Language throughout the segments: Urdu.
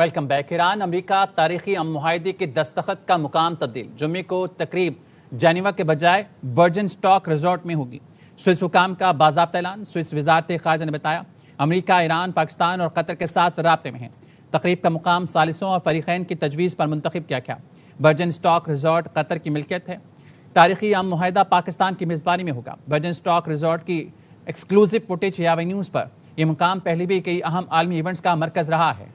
Welcome back. ایران امریکہ تاریخی امن معاہدے کے دستخط کا مقام تبدیل، جمعے کو تقریب جنیوا کے بجائے برجن اسٹاک ریزورٹ میں ہوگی۔ سوئس حکام کا باضابطہ اعلان۔ سوئس وزارت خارجہ نے بتایا امریکہ، ایران، پاکستان اور قطر کے ساتھ رابطے میں ہیں۔ تقریب کا مقام ثالثوں اور فریقین کی تجویز پر منتخب کیا گیا۔ برجن اسٹاک ریزورٹ قطر کی ملکیت ہے۔ تاریخی امن معاہدہ پاکستان کی میزبانی میں ہوگا۔ برجن اسٹاک ریزورٹ کی ایکسکلوزو فوٹیج یاوی نیوز پر۔ یہ مقام پہلے بھی کئی اہم عالمی ایونٹس کا مرکز رہا ہے۔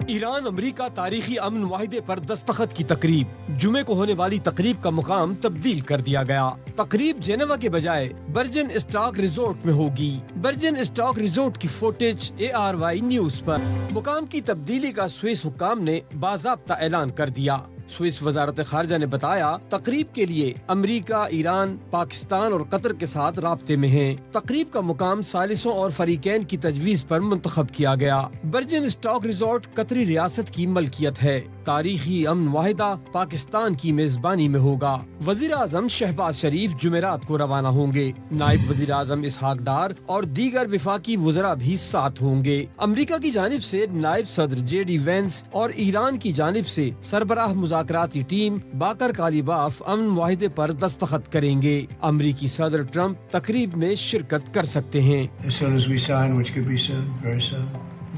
ایران امریکہ تاریخی امن معاہدے پر دستخط کی تقریب، جمعے کو ہونے والی تقریب کا مقام تبدیل کر دیا گیا۔ تقریب جنیوا کے بجائے برجن اسٹاک ریزورٹ میں ہوگی۔ برجن اسٹاک ریزورٹ کی فوٹیج ARY نیوز پر۔ مقام کی تبدیلی کا سوئس حکام نے باضابطہ اعلان کر دیا۔ سوئس وزارت خارجہ نے بتایا تقریب کے لیے امریکہ، ایران، پاکستان اور قطر کے ساتھ رابطے میں ہیں۔ تقریب کا مقام ثالثوں اور فریقین کی تجویز پر منتخب کیا گیا۔ برجن اسٹاک ریزورٹ قطری ریاست کی ملکیت ہے۔ تاریخی امن معاہدہ پاکستان کی میزبانی میں ہوگا۔ وزیر اعظم شہباز شریف جمعرات کو روانہ ہوں گے۔ نائب وزیر اعظم اسحاق ڈار اور دیگر وفاقی وزراء بھی ساتھ ہوں گے۔ امریکہ کی جانب سے نائب صدر JD وینس اور ایران کی جانب سے سربراہ مذاکراتی ٹیم باقر کالیباف امن معاہدے پر دستخط کریں گے۔ امریکی صدر ٹرمپ تقریب میں شرکت کر سکتے ہیں۔ As soon as we sign, which could be soon, very soon,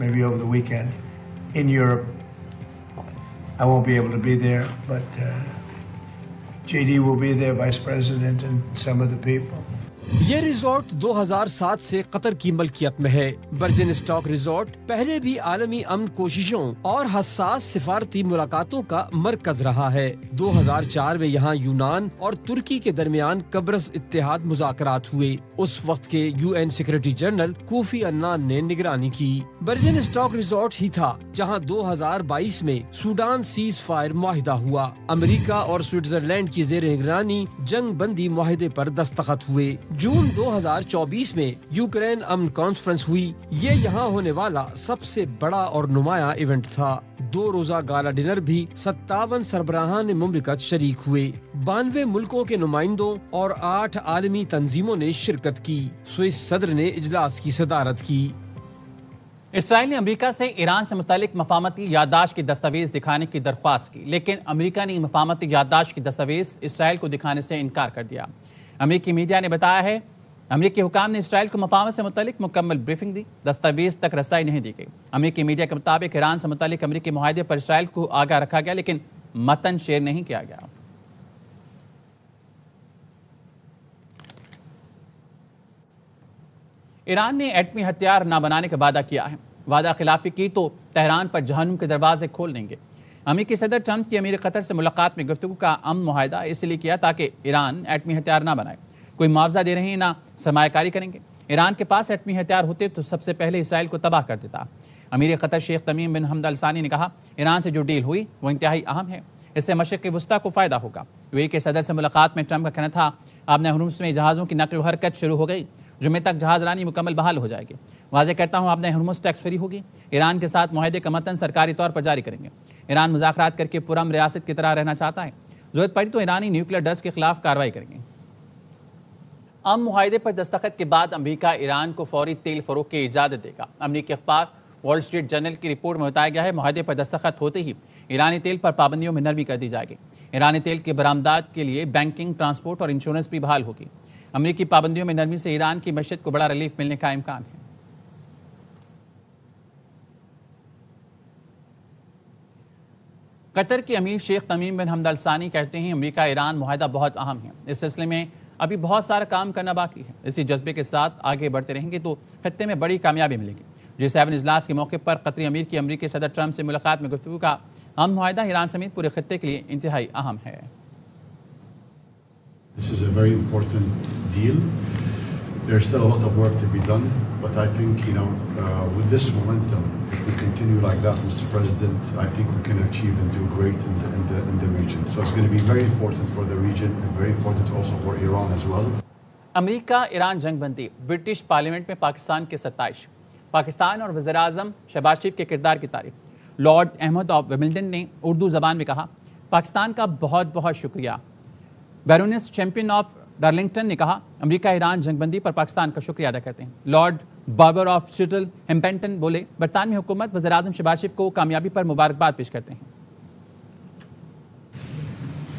maybe over the weekend, in Europe. I won't be able to be there, but JD will be there, Vice President, and some of the people. یہ ریزورٹ 2007 سے قطر کی ملکیت میں ہے۔ برجن اسٹاک ریزورٹ پہلے بھی عالمی امن کوششوں اور حساس سفارتی ملاقاتوں کا مرکز رہا ہے۔ 2004 میں یہاں یونان اور ترکی کے درمیان قبرص اتحاد مذاکرات ہوئے۔ اس وقت کے UN secretary general Kofi Annan نے نگرانی کی۔ برجن اسٹاک ریزورٹ ہی تھا جہاں 2022 میں سوڈان سیز فائر معاہدہ ہوا۔ امریکہ اور سوئٹزرلینڈ کی زیر نگرانی جنگ بندی معاہدے پر دستخط ہوئے۔ جون 2024 میں یوکرین امن کانفرنس ہوئی۔ یہ یہاں ہونے والا سب سے بڑا اور نمایاں ایونٹ تھا۔ 2 روزہ گالا ڈنر بھی 57 سربراہان مملکت شریک ہوئے۔ 92 ملکوں کے نمائندوں اور 8 عالمی تنظیموں نے شرکت کی۔ سوئس صدر نے اجلاس کی صدارت کی۔ اسرائیل نے امریکہ سے ایران سے متعلق مفاہمتی یادداشت کی دستاویز دکھانے کی درخواست کی، لیکن امریکہ نے مفاہمتی یادداشت کی دستاویز اسرائیل کو دکھانے سے انکار کر دیا۔ امریکی میڈیا نے بتایا ہے امریکی حکام نے اسرائیل کو مفاہمت سے متعلق مکمل بریفنگ دی، دستاویز تک رسائی نہیں دی گئی۔ امریکی میڈیا کے مطابق ایران سے متعلق امریکی معاہدے پر اسرائیل کو آگاہ رکھا گیا، لیکن متن شیئر نہیں کیا گیا۔ ایران نے ایٹمی ہتھیار نہ بنانے کا وعدہ کیا ہے۔ وعدہ خلافی کی تو تہران پر جہنم کے دروازے کھول دیں گے۔ امریکی صدر ٹرمپ کی امیر قطر سے ملاقات میں گفتگو کا امن معاہدہ اس لیے کیا تاکہ ایران ایٹمی ہتھیار نہ بنائے۔ کوئی معاوضہ دے رہے ہیں نہ سرمایہ کاری کریں گے۔ ایران کے پاس ایٹمی ہتھیار ہوتے تو سب سے پہلے اسرائیل کو تباہ کر دیتا۔ امیر قطر شیخ تمیم بن حمد ال ثانی نے کہا ایران سے جو ڈیل ہوئی وہ انتہائی اہم ہے، اس سے مشرق وسطیٰ کو فائدہ ہوگا۔ UAE کے صدر سے ملاقات میں ٹرمپ کا کہنا تھا آبِ ہرمز میں جہازوں کی نقل و حرکت شروع ہو گئی، جمعے تک جہاز رانی مکمل بحال ہو جائے گی۔ واضح کرتا ہوں آبِ ہرمز ٹیکس فری ہوگی۔ ایران کے ساتھ معاہدے کا متن سرکاری طور پر جاری کریں گے۔ ایران مذاکرات کر کے پرامن ریاست کی طرح رہنا چاہتا ہے، ضرورت پڑی تو ایرانی نیوکلیر ڈسٹ کے خلاف کارروائی کریں گے۔ امن معاہدے پر دستخط کے بعد امریکہ ایران کو فوری تیل فروخت کی اجازت دے گا۔ امریکی اخبار وال اسٹریٹ جرنل کی رپورٹ میں بتایا گیا ہے معاہدے پر دستخط ہوتے ہی ایرانی تیل پر پابندیوں میں نرمی کر دی جائے گی۔ ایرانی تیل کے برآمدات کے لیے بینکنگ، ٹرانسپورٹ اور انشورنس بھی بحال ہوگی۔ امریکی پابندیوں میں نرمی سے ایران کی معیشت کو بڑا ریلیف ملنے کا امکان ہے۔ قطر کے امیر شیخ تمیم بن حمد ال ثانی کہتے ہیں امریکہ ایران معاہدہ بہت اہم ہے، اس سلسلے میں ابھی بہت سارا کام کرنا باقی ہے۔ اسی جذبے کے ساتھ آگے بڑھتے رہیں گے تو خطے میں بڑی کامیابی ملے گی۔ G7 اجلاس کے موقع پر قطری امیر کی امریکی صدر ٹرمپ سے ملاقات میں گفتگو کا امن معاہدہ ایران سمیت پورے خطے کے لیے انتہائی اہم ہے۔ This is a very important deal. There's still a lot of work to be done, but I think, with this momentum, if we continue like that, Mr. President, I think we can achieve and do great in the region. So it's going to be very important for the region and very important also for Iran as well. امریکہ ایران جنگ بندی، برٹش پارلیمنٹ میں پاکستان کی ستائش، پاکستان اور وزیر اعظم شہباز شریف کے کردار کی تعریف۔ لارڈ احمد آف ویمبلڈن نے اردو زبان میں کہا پاکستان کا بہت بہت شکریہ۔ بیرونس چیمپئن آف ڈارلنگٹن نے کہا امریکہ ایران جنگ بندی پر پاکستان کا شکریہ ادا کرتے ہیں. Lord barber of shuttle Hampton بولے برطانوی حکومت وزیر اعظم شہباز شریف کو کامیابی پر مبارکباد پیش کرتے ہیں.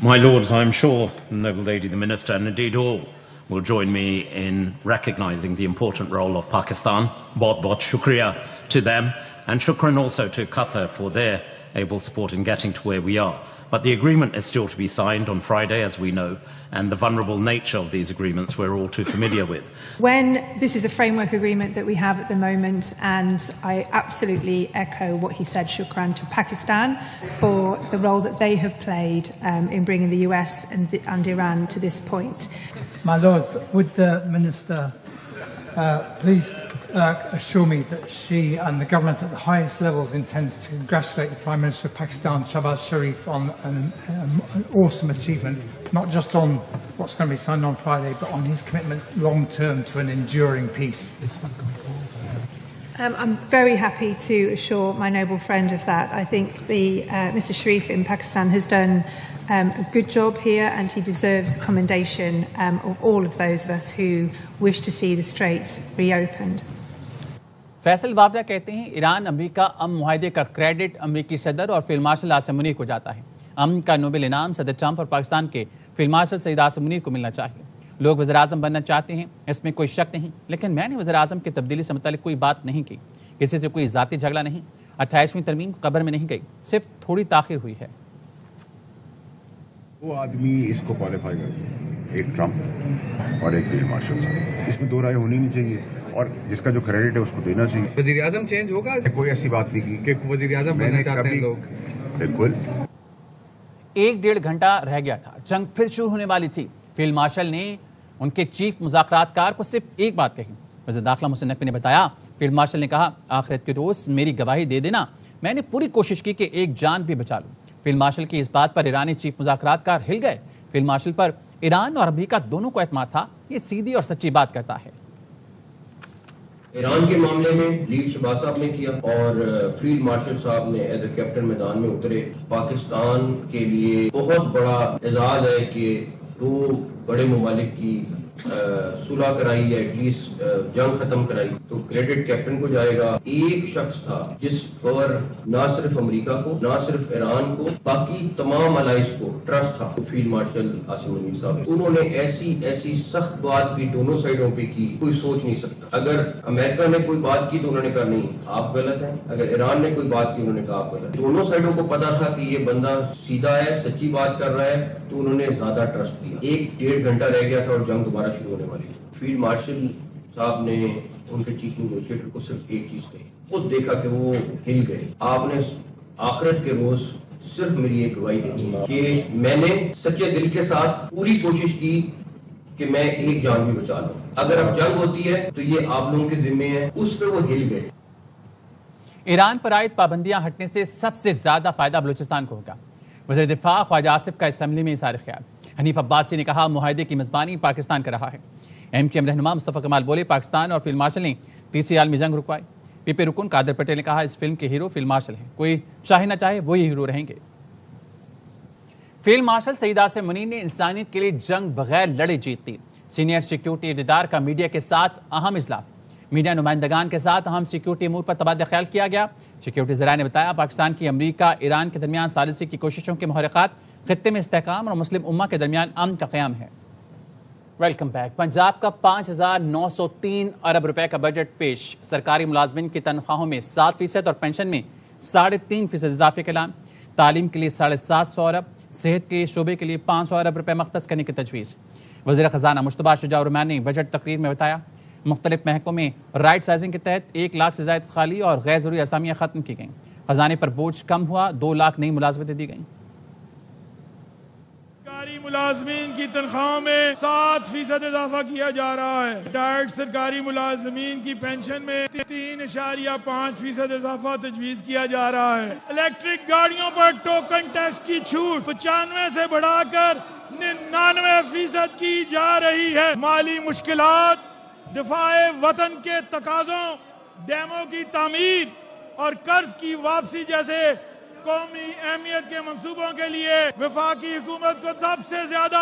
My Lords, I am sure the Noble Lady, the Minister, and indeed all will join me in recognising the important role of Pakistan. Bahut shukriya to them, and shukran also to Qatar for their able support in getting to where we are. But the agreement is still to be signed on Friday, as we know, and the vulnerable nature of these agreements we're all too familiar with. When this is a framework agreement that we have at the moment, and I absolutely echo what he said, shukran to Pakistan for the role that they have played in bringing the US and Iran to this point. My Lords, would the Minister please assure me that she and the government at the highest levels intends to congratulate the Prime Minister of Pakistan, Shahbaz Sharif, on an awesome achievement, not just on what's going to be signed on Friday, but on his commitment long term to an enduring peace. I'm very happy to assure my noble friend of that. I think Mr. Sharif in Pakistan has done a good job here, and he deserves the commendation of all of those of us who wish to see the Strait reopened. Faisal وافدہ کہتے ہیں ایران امریکہ امن معاہدے کا کریڈٹ امریکی صدر اور فیلڈ مارشل عاصم منیر کو جاتا ہے. امن کا نوبل انعام صدر ٹرمپ اور پاکستان کے فیلڈ مارشل سعید عاصم منیر کو ملنا چاہیے. لوگ وزیر اعظم بننا چاہتے ہیں، اس میں کوئی شک نہیں، لیکن میں نے وزیر اعظم کی تبدیلی سے متعلق کوئی بات نہیں کی. کسی سے کوئی ذاتی جھگڑا نہیں. 28ویں ترمیم قبر میں نہیں گئی، صرف تھوڑی تاخیر ہوئی ہے. وہ آدمی اس کو کوالیفائی کرتے ہیں، ایک ٹرمپ اور ایک فیلڈ مارشل صاحب. اس میں دو رائے ہونی نہیں چاہیے، اور جس کا جو کریڈٹ ہے اس کو دینا چاہیے. وزیر اعظم چینج ہوگا؟ کوئی ایسی بات نہیں کی کہ وزیر اعظم بننا چاہتے ہیں لوگ. بالکل. 1.5 گھنٹہ رہ گیا تھا، جنگ پھر شروع ہونے والی تھی. فیلڈ مارشل نے ان کے چیف مذاکرات کار کو صرف ایک بات کہی. وزیر داخلہ محسن نقوی نے بتایا فیلڈ مارشل نے کہا آخرت کے روز میری گواہی دے دینا، میں نے پوری کوشش کی کہ ایک جان بھی بچا لوں. فیلڈ مارشل کی اس بات پر ایرانی چیف مذاکرات کار ہل گئے. فیلڈ مارشل پر ایران اور امریکہ دونوں کو اعتماد تھا، یہ سیدھی اور سچی بات کرتا ہے. ایران کے معاملے میں لیڈ شہباز صاحب نے کیا اور فیلڈ مارشل صاحب نے ایز اے کیپٹن میدان میں اترے. پاکستان کے لیے بہت بڑا اعزاز ہے کہ 2 بڑے ممالک کی صلح کرائی یا ایٹ لیسٹ جنگ ختم کرائی، تو کریڈٹ کیپٹن کو جائے گا. ایک شخص تھا جس پر نہ صرف امریکہ کو، نہ صرف ایران کو، باقی تمام الائز کو ٹرسٹ تھا، فیلڈ مارشل عاصم منیر صاحب. انہوں نے ایسی سخت بات بھی دونوں سائڈوں پہ کی، کوئی سوچ نہیں سکتا. اگر امریکہ نے کوئی بات کی تو انہوں نے کہا نہیں آپ غلط ہیں، اگر ایران نے کوئی بات کی انہوں نے کہا آپ غلط. دونوں سائڈوں کو پتا تھا کہ یہ بندہ سیدھا ہے، سچی بات کر رہا ہے، تو انہوں نے زیادہ ٹرسٹ دیا. 1.5 گھنٹہ رہ گیا تھا اور جنگ دوبارہ شروع ہونے والی. فیلڈ مارشل صاحب نے ان کے چیف نیگوشیٹر کو صرف ایک چیز کہی، خود دیکھا کہ وہ ہل گئے. آپ نے آخرت کے روز صرف میری ایک گواہی دینی ہے کہ میں نے سچے دل کے ساتھ پوری کوشش کی کہ میں ایک جان بھی بچا لوں. اگر اب جنگ ہوتی ہے تو یہ آپ لوگوں کے ذمہ ہے. اس پہ وہ ہل گئے. ایران پر عائد پابندیاں ہٹنے سے سب سے زیادہ فائدہ بلوچستان کو ہوگا. وزیر دفاع خواجہ آصف کا اسمبلی میں اظہار خیال. حنیف عباسی نے کہا معاہدے کی میزبانی پاکستان کر رہا ہے. ایم کیو ایم رہنما مصطفیٰ کمال بولے پاکستان اور فیلڈ مارشل نے تیسری عالمی جنگ رکوائی. پی پی رکن قادر پٹیل نے کہا اس فلم کے ہیرو فیلڈ مارشل ہیں، کوئی چاہے نہ چاہے وہی ہیرو رہیں گے. فیلڈ مارشل سعید عاصم منیر نے انسانیت کے لیے جنگ بغیر لڑے جیت دی. سینئر سیکیورٹی ادارہ کا میڈیا کے ساتھ اہم اجلاس. میڈیا نمائندگان کے ساتھ اہم سیکیورٹی امور پر تبادلہ خیال کیا گیا. سیکیورٹی ذرائع نے بتایا پاکستان کی امریکہ ایران کے درمیان ثالثی کی کوششوں کے محرکات خطے میں استحکام اور مسلم امہ کے درمیان امن کا قیام ہے. Welcome back. پنجاب کا 5,903 ارب روپے کا بجٹ پیش. سرکاری ملازمین کی تنخواہوں میں 7% اور پینشن میں 3.5% اضافے کا اعلان. تعلیم کے لیے 750 ارب، صحت کے شعبے کے لیے 500 ارب روپے مختص کرنے کی تجویز. وزیر خزانہ مشتبہ شجاع الرحمان نے بجٹ تقریر میں بتایا مختلف محکموں میں رائٹ سائزنگ کے تحت 1 لاکھ سے زائد خالی اور غیر ضروری اسامیاں ختم کی گئیں. خزانے پر بوجھ کم ہوا، 2 لاکھ نئی ملازمتیں دی گئیں. سرکاری ملازمین کی تنخواہوں میں 7% اضافہ کیا جا رہا ہے. ریٹائرڈ سرکاری ملازمین کی پینشن میں 3.5% اضافہ تجویز کیا جا رہا ہے. الیکٹرک گاڑیوں پر ٹوکن ٹیکس کی چھوٹ 95 سے بڑھا کر 99% کی جا رہی ہے. مالی مشکلات، دفاع وطن کے تقاضوں، ڈیموں کی تعمیر اور قرض کی واپسی جیسے قومی اہمیت کے منصوبوں کے لیے وفاقی حکومت کو سب سے زیادہ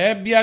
FBR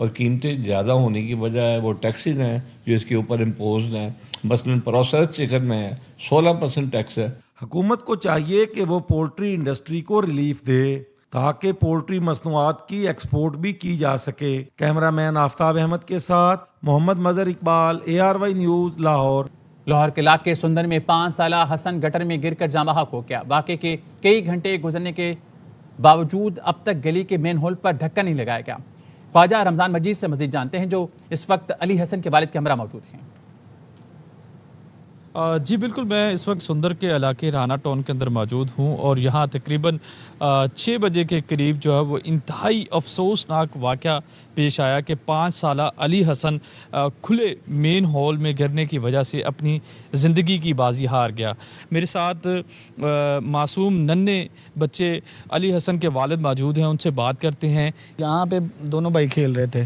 اور قیمتیں زیادہ ہونے کی وجہ ہے وہ ٹیکسز ہیں جو اس کے اوپر امپوزڈ ہیں. مثلا پروسیس چکن میں 16% ٹیکس ہے. حکومت کو چاہیے کہ وہ پولٹری انڈسٹری کو ریلیف دے تاکہ پولٹری مصنوعات کی ایکسپورٹ بھی کی جا سکے. کیمرہ مین آفتاب احمد کے ساتھ محمد مظہر اقبال، ARY نیوز، لاہور. لاہور کے علاقے سندر میں 5 سالہ حسن گٹر میں گر کر جاں بحق ہو گیا. واقعے کے کئی گھنٹے گزرنے کے باوجود اب تک گلی کے مین ہول پر ڈھکن نہیں لگایا گیا. خواجہ رمضان مجید سے مزید جانتے ہیں جو اس وقت علی حسن کے والد کے ہمراہ موجود ہیں. جی بالکل، میں اس وقت سندر کے علاقے رانا ٹاؤن کے اندر موجود ہوں اور یہاں تقریباً 6 بجے کے قریب جو ہے وہ انتہائی افسوسناک واقعہ پیش آیا کہ 5 سالہ علی حسن کھلے مین ہال میں گرنے کی وجہ سے اپنی زندگی کی بازی ہار گیا. میرے ساتھ معصوم ننھے بچے علی حسن کے والد موجود ہیں، ان سے بات کرتے ہیں. یہاں پہ دونوں بھائی کھیل رہے تھے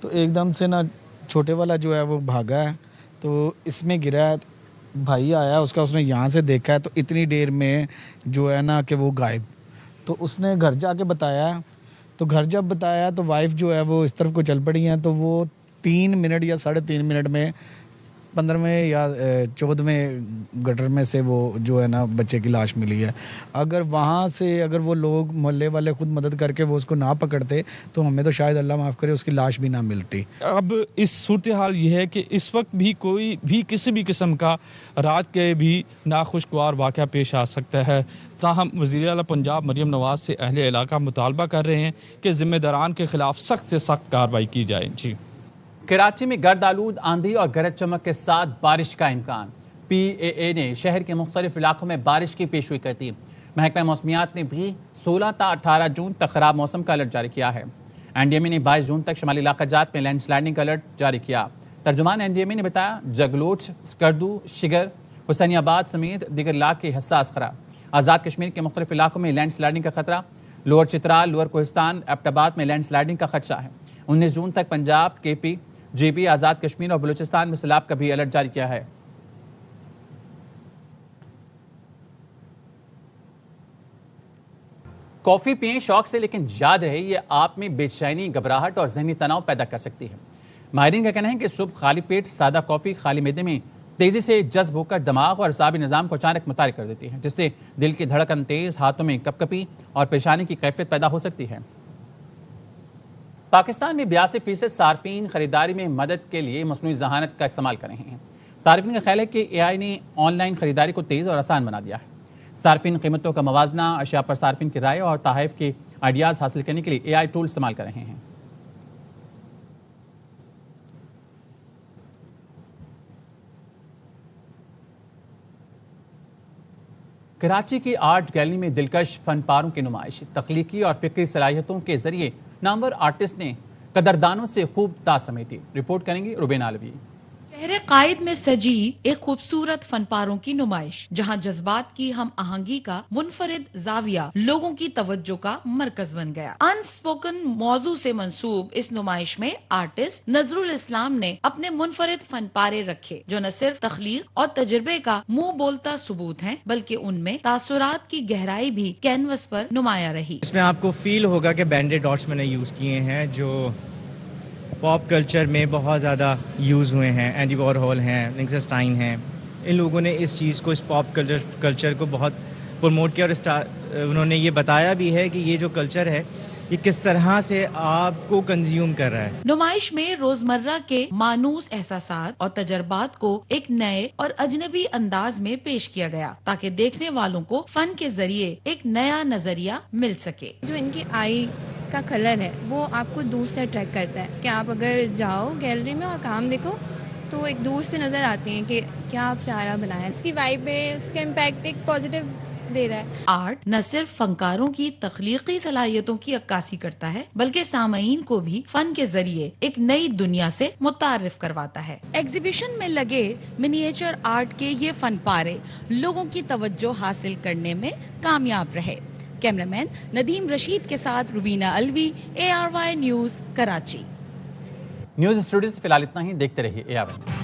تو ایک دم سے نا چھوٹے والا جو ہے وہ بھاگا ہے تو اس میں گرا ہے. بھائی آیا اس نے یہاں سے دیکھا ہے تو اتنی دیر میں جو ہے نا کہ وہ غائب. تو اس نے گھر جا کے بتایا، تو گھر جب بتایا تو وائف جو ہے وہ اس طرف کو چل پڑی ہیں تو وہ 3 منٹ یا 3.5 منٹ میں 15ویں یا 14ویں گٹر میں سے وہ جو ہے نا بچے کی لاش ملی ہے. اگر وہاں سے اگر وہ لوگ محلے والے خود مدد کر کے وہ اس کو نہ پکڑتے تو ہمیں تو شاید اللہ معاف کرے اس کی لاش بھی نہ ملتی. اب اس صورتحال یہ ہے کہ اس وقت بھی کوئی بھی کسی بھی قسم کا رات کے بھی ناخوشگوار واقعہ پیش آ سکتا ہے. تاہم وزیر اعلیٰ پنجاب مریم نواز سے اہل علاقہ مطالبہ کر رہے ہیں کہ ذمہ داران کے خلاف سخت سے سخت کارروائی کی جائے. جی کراچی میں گرد آلود آندھی اور گرج چمک کے ساتھ بارش کا امکان. PAA نے شہر کے مختلف علاقوں میں بارش کی پیشگوئی کر دی. محکمہ موسمیات نے بھی 16 تا 18 جون تک خراب موسم کا الرٹ جاری کیا ہے. NDMA نے 22 جون تک شمالی علاقہ جات میں لینڈ سلائڈنگ کا الرٹ جاری کیا. ترجمان NDMA نے بتایا جگلوٹ، سکردو، شگر، حسینی آباد سمیت دیگر علاقے حساس قرار. آزاد کشمیر کے مختلف علاقوں میں لینڈ سلائڈنگ کا خطرہ. Lower Chitral, lower Kohistan, Abbottabad میں لینڈ سلائڈنگ کا خدشہ ہے. 19 جون تک پنجاب، KP، GB، آزاد کشمیر اور بلوچستان میں سیلاب کا بھی الرٹ جاری کیا ہے. کافی پئیں شوق سے، لیکن یاد رہے یہ آپ میں بے چینی، گھبراہٹ اور ذہنی تناؤ پیدا کر سکتی ہے. ماہرین کا کہنا ہے کہ صبح خالی پیٹ سادہ کافی خالی معدے میں تیزی سے جذب ہو کر دماغ اور اعصابی نظام کو اچانک متحرک کر دیتی ہے، جس سے دل کی دھڑکن تیز، ہاتھوں میں کپ کپی اور پریشانی کی کیفیت پیدا ہو سکتی ہے. پاکستان میں 82% صارفین خریداری میں مدد کے لیے مصنوعی ذہانت کا استعمال کر رہے ہیں. صارفین کا خیال ہے کہ AI نے آن لائن خریداری کو تیز اور آسان بنا دیا ہے. صارفین قیمتوں کا موازنہ، اشیاء پر صارفین کی رائے اور تحائف کے آئیڈیاز حاصل کرنے کے لیے AI ٹول استعمال کر رہے ہیں. کراچی کی آرٹ گیلری میں دلکش فن پاروں کی نمائش. تخلیقی اور فکری صلاحیتوں کے ذریعے نامور آرٹسٹ نے قدردانوں سے خوب داد سمیٹی. رپورٹ کریں گے روبین علوی. شہر قائد میں سجی ایک خوبصورت فن پاروں کی نمائش، جہاں جذبات کی ہم آہنگی کا منفرد زاویہ لوگوں کی توجہ کا مرکز بن گیا. ان سپوکن موضوع سے منسوب اس نمائش میں آرٹسٹ نظر الاسلام نے اپنے منفرد فن پارے رکھے، جو نہ صرف تخلیق اور تجربے کا منہ بولتا ثبوت ہیں، بلکہ ان میں تاثرات کی گہرائی بھی کینوس پر نمایاں رہی. اس میں آپ کو فیل ہوگا کہ بینڈیڈ ڈاٹس میں نے یوز کیے ہیں جو پاپ کلچر میں بہت زیادہ یوز ہوئے ہیں. اینڈی وارہول ہیں، لنکسٹائن ہیں، ان لوگوں نے اس چیز کو، اس پاپ کلچر کو بہت پروموٹ کیا اور انہوں نے یہ بتایا بھی ہے کہ یہ جو کلچر ہے یہ کس طرح سے آپ کو کنزیوم کر رہا ہے. نمائش میں روزمرہ کے مانوس احساسات اور تجربات کو ایک نئے اور اجنبی انداز میں پیش کیا گیا تاکہ دیکھنے والوں کو فن کے ذریعے ایک نیا نظریہ مل سکے. جو ان کی آئی کا کلر ہے وہ آپ کو دور سے اٹریکٹ کرتا ہے کہ آپ اگر جاؤ گیلری میں اور کام دیکھو تو ایک دور سے نظر آتی ہیں کہ کیا پیارا بنایا ہے. اس کی وائب ہے، اس کا امپیکٹ ایک پازیٹیو دے رہا ہے. آرٹ نہ صرف فنکاروں کی تخلیقی صلاحیتوں کی عکاسی کرتا ہے بلکہ سامعین کو بھی فن کے ذریعے ایک نئی دنیا سے متعارف کرواتا ہے. ایگزیبیشن میں لگے منیچر آرٹ کے یہ فن پارے لوگوں کی توجہ حاصل کرنے میں کامیاب رہے. کیمرہ مین ندیم رشید کے ساتھ Rubina الوی، ARY news, Karachi. News studio سے فی الحال اتنا ہی. دیکھتے رہیے ARY.